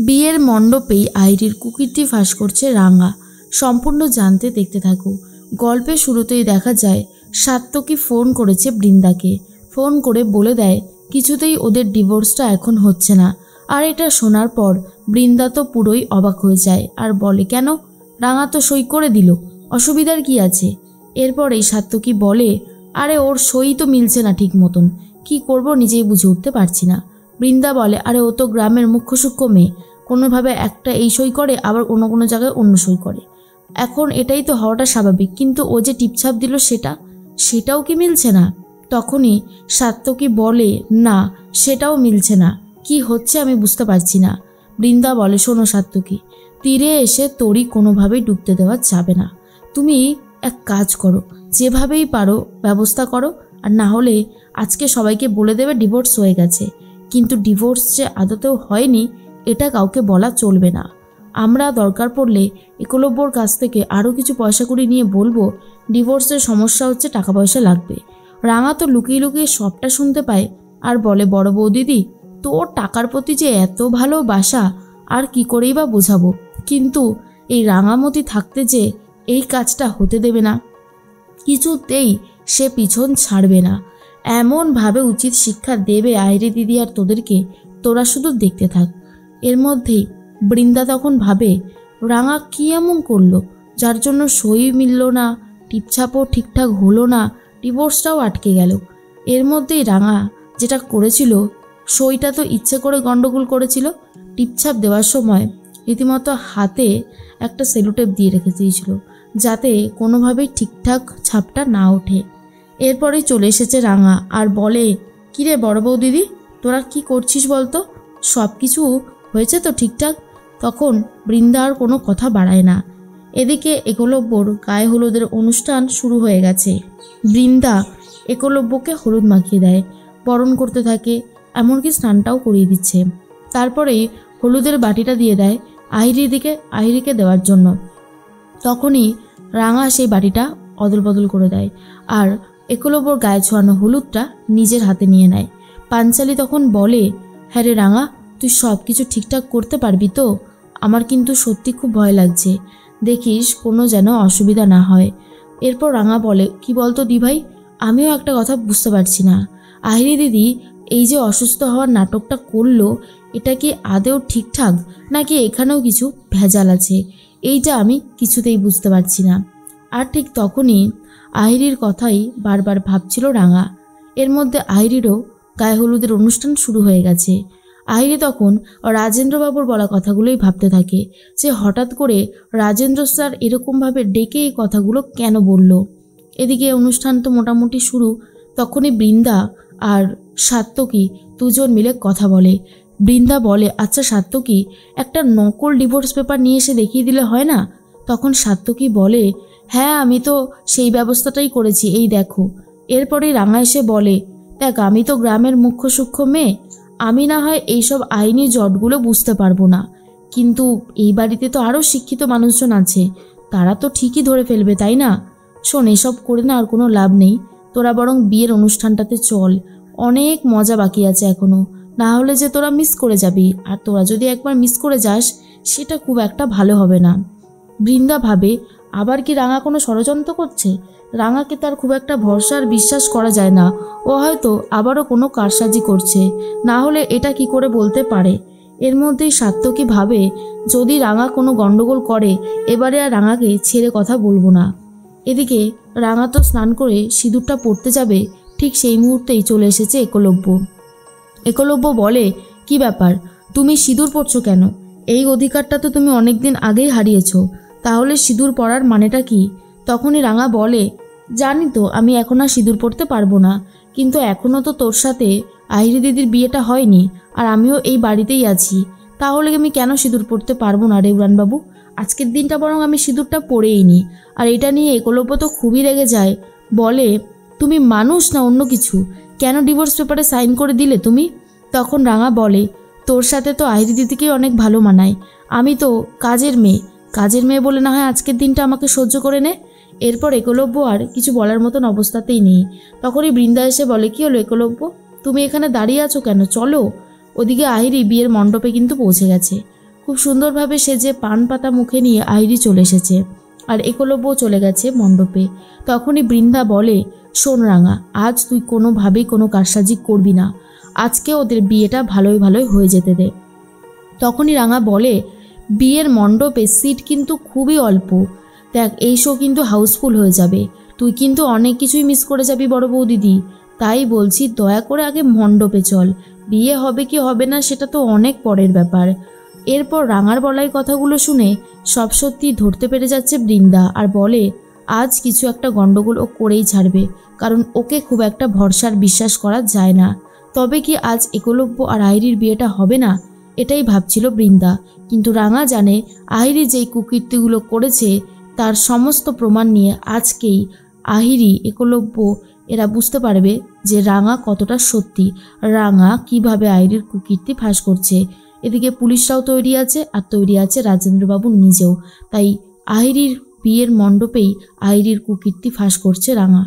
বিয়ের মণ্ডপেই আইরির কুকীর্তি ফাঁস করছে রাঙা। সম্পূর্ণ জানতে দেখতে থাকো। গল্পের শুরুতেই দেখা যায় সাত্তকী ফোন করেছে বৃন্দাকে। ফোন করে বলে দেয় কিছুতেই ওদের ডিভোর্সটা এখন হচ্ছে না। আর এটা শোনার পর বৃন্দা তো পুরোই অবাক হয়ে যায় আর বলে, কেন? রাঙা তো সই করে দিল, অসুবিধার কি আছে? এরপরেই সাত্তকী বলে, আরে ওর সই তো মিলছে না ঠিক মতন, কি করব নিজেই বুঝে উঠতে পারছি না। বৃন্দা বলে, আরে ও তো গ্রামের মুখ্য সূক্ষ্ম মেয়ে, কোনোভাবে একটা এই সই করে আবার অন্য কোনো জায়গায় অন্য সই করে। এখন এটাই তো হওয়াটা স্বাভাবিক, কিন্তু ও যে টিপছাপ দিল সেটাও কি মিলছে না? তখনই সাত্তকী বলে, না সেটাও মিলছে না, কি হচ্ছে আমি বুঝতে পারছি না। বৃন্দা বলে, শোনো সাত্তকী, তীরে এসে তরি কোনোভাবেই ডুবতে দেওয়া যাবে না। তুমি এক কাজ করো, যেভাবেই পারো ব্যবস্থা করো, আর না হলে আজকে সবাইকে বলে দেবে ডিভোর্স হয়ে গেছে। কিন্তু ডিভোর্স যে আদতেও হয়নি এটা কাউকে বলা চলবে না। আমরা দরকার পড়লে একলব্যর কাছ থেকে আরও কিছু পয়সা কড়ি নিয়ে বলবো ডিভোর্সের সমস্যা হচ্ছে, টাকা পয়সা লাগবে। রাঙা তো লুকিয়ে লুকিয়ে সবটা শুনতে পায় আর বলে, বড় বৌদিদি, তোর টাকার প্রতি যে এত ভালোবাসা আর কি করেই বা বোঝাবো, কিন্তু এই রাঙামতি থাকতে যে এই কাজটা হতে দেবে না, কিছুতেই সে পিছন ছাড়বে না। এমনভাবে উচিত শিক্ষা দেবে আইরি দিদি আর তোদেরকে, তোরা শুধু দেখতে থাক। এর মধ্যেই বৃন্দা তখন ভাবে, রাঙা কি এমন করলো যার জন্য সই মিলল না, টিপছাপও ঠিকঠাক হলো না, ডিভোর্সটাও আটকে গেল। এর মধ্যেই রাঙা যেটা করেছিল, সইটা তো ইচ্ছে করে গন্ডগোল করেছিল। টিপছাপ দেওয়ার সময় রীতিমতো হাতে একটা সেলুটেপ দিয়ে রেখে দিয়েছিল, যাতে কোনোভাবেই ঠিকঠাক ছাপটা না ওঠে। এরপরেই চলে এসেছে রাঙা আর বলে, কিরে বড় বউ দিদি, তোরা কি করছিস বলতো? সব কিছু হয়েছে তো ঠিকঠাক? তখন বৃন্দা আর কোনো কথা বাড়ায় না। এদিকে একলব্যর গায়ে হলুদের অনুষ্ঠান শুরু হয়ে গেছে। বৃন্দা একলব্যকে হলুদ মাখিয়ে দেয়, বরণ করতে থাকে, এমনকি স্নানটাও করিয়ে দিচ্ছে। তারপরেই হলুদের বাটিটা দিয়ে দেয় আহিরিকে দেওয়ার জন্য। তখনই রাঙা সেই বাটিটা অদল বদল করে দেয় আর একলব্যর গায়ে ছোঁয়ানো হলুদটা নিজের হাতে নিয়ে নেয়। পাঞ্চালি তখন বলে, হ্যাঁ রে রাঙা, তুই সব কিছু ঠিকঠাক করতে পারবি তো? আমার কিন্তু সত্যি খুব ভয় লাগছে, দেখিস কোনো যেন অসুবিধা না হয়। এরপর রাঙা বলে, কি বলতো দিভাই, আমিও একটা কথা বুঝতে পারছি না, আহিরি দিদি এই যে অসুস্থ হওয়ার নাটকটা করলো, এটা কি আদেও ঠিকঠাক নাকি এখানেও কিছু ভেজাল আছে, এইটা আমি কিছুতেই বুঝতে পারছি না। আর ঠিক তখনই আহিরির কথাই বারবার ভাবছিল রাঙা। এর মধ্যে আহিরিরও গায়ে হলুদের অনুষ্ঠান শুরু হয়ে গেছে। আহিরি তখন রাজেন্দ্রবাবুর বলা কথাগুলোই ভাবতে থাকে, যে হঠাৎ করে রাজেন্দ্র স্যার এরকমভাবে ডেকে এই কথাগুলো কেন বলল। এদিকে অনুষ্ঠান তো মোটামুটি শুরু। তখনই বৃন্দা আর সাত্তকী দুজন মিলে কথা বলে। বৃন্দা বলে, আচ্ছা সাত্তকী, একটা নকল ডিভোর্স পেপার নিয়ে এসে দেখিয়ে দিলে হয় না? তখন সাত্তকী বলে, হ্যাঁ আমি তো সেই ব্যবস্থাটাই করেছি, এই দেখো। এরপরেই রাঙা এসে বলে, দেখ আমি তো গ্রামের মুখ্য সূক্ষ্ম মেয়ে, আমি না হয় এইসব আইনি জটগুলো বুঝতে পারবো না, কিন্তু এই বাড়িতে তো আরও শিক্ষিত মানুষজন আছে, তারা তো ঠিকই ধরে ফেলবে, তাই না? শোন, এসব করে না আর কোনো লাভ নেই, তোরা বরং বিয়ের অনুষ্ঠানটাতে চল, অনেক মজা বাকি আছে এখনও, না হলে যে তোরা মিস করে যাবি, আর তোরা যদি একবার মিস করে যাস সেটা খুব একটা ভালো হবে না। বৃন্দা ভাবে, আবার কি রাঙা কোনো ষড়যন্ত্র করছে? রাঙাকে তার খুব একটা ভরসা আর বিশ্বাস করা যায় না, ও হয়তো আবারও কোনো কারসাজি করছে, না হলে এটা কি করে বলতে পারে। এর মধ্যেই সাত্তকী ভাবে, যদি রাঙা কোনো গন্ডগোল করে এবারে আর রাঙাকে ছেড়ে কথা বলবো না। এদিকে রাঙা তো স্নান করে সিঁদুরটা পরতে যাবে, ঠিক সেই মুহূর্তেই চলে এসেছে একলব্য। একলব্য বলে, কি ব্যাপার, তুমি সিঁদুর পরছো কেন? এই অধিকারটা তো তুমি অনেকদিন আগেই হারিয়েছ, তাহলে সিঁদুর পরার মানেটা কি? তখনই রাঙা বলে, জানি তো আমি এখন আর সিঁদুর পরতে পারবো না, কিন্তু এখনও তো তোর সাথে আহিরি দিদির বিয়েটা হয়নি, আর আমিও এই বাড়িতেই আছি, তাহলে আমি কেন সিঁদুর পরতে পারবো না রে উড়ানবাবু? আজকের দিনটা বরং আমি সিঁদুরটা পরেই নিই। আর এটা নিয়ে একলব্য তো খুবই রেগে যায়, বলে, তুমি মানুষ না অন্য কিছু, কেন ডিভোর্স পেপারে সাইন করে দিলে তুমি? তখন রাঙা বলে, তোর সাথে তো আহিরি দিদিকেই অনেক ভালো মানায়, আমি তো কাজের মেয়ে বলে না হয় আজকের দিনটা আমাকে সহ্য করে নে। এরপর একলব্য আর কিছু বলার মতন অবস্থাতেই নেই। তখনই বৃন্দা এসে বলে, কি হলো একলব্য, তুমি এখানে দাঁড়িয়ে আছো কেন, চলো। ওদিকে আহিরি বিয়ের মণ্ডপে কিন্তু পৌঁছে গেছে। খুব সুন্দরভাবে সেজে পান পাতা মুখে নিয়ে আইরি চলে এসেছে আর একলব্য চলে গেছে মণ্ডপে। তখনই বৃন্দা বলে, শোন রাঙা, আজ তুই কোনোভাবেই কোনো কারসাজি করবি না, আজকে ওদের বিয়েটা ভালোই ভালোই হয়ে যেতে দে। তখনই রাঙা বলে, বিয়ের মণ্ডপে সিট কিন্তু খুবই অল্প, দেখ এই শো কিন্তু হাউসফুল হয়ে যাবে, তুই কিন্তু অনেক কিছুই মিস করে যাবি বড় বৌদিদি, তাই বলছি দয়া করে আগে মণ্ডপে চল, বিয়ে হবে কি হবে না সেটা তো অনেক পরের ব্যাপার। এরপর রাঙার বলাই কথাগুলো শুনে সব সত্যি ধরতে পেরে যাচ্ছে বৃন্দা আর বলে, আজ কিছু একটা গন্ডগোল ও করেই ছাড়বে, কারণ ওকে খুব একটা ভরসার বিশ্বাস করা যায় না। তবে কি আজ একলব্য আর আইরির বিয়েটা হবে না, এটাই ভাবছিল বৃন্দা। কিন্তু রাঙা জানে আহিরি যেই কুকীর্তিগুলো করেছে তার সমস্ত প্রমাণ নিয়ে আজকেই আহিরি, একলব্য এরা বুঝতে পারবে যে রাঙা কতটা সত্যি, রাঙা কিভাবে আহিরির কুকীর্তি ফাঁস করছে। এদিকে পুলিশরাও তৈরি আছে আর তৈরি আছে রাজেন্দ্রবাবু নিজেও। তাই আহিরির বিয়ের মণ্ডপেই আহিরির কুকীর্তি ফাঁস করছে রাঙা।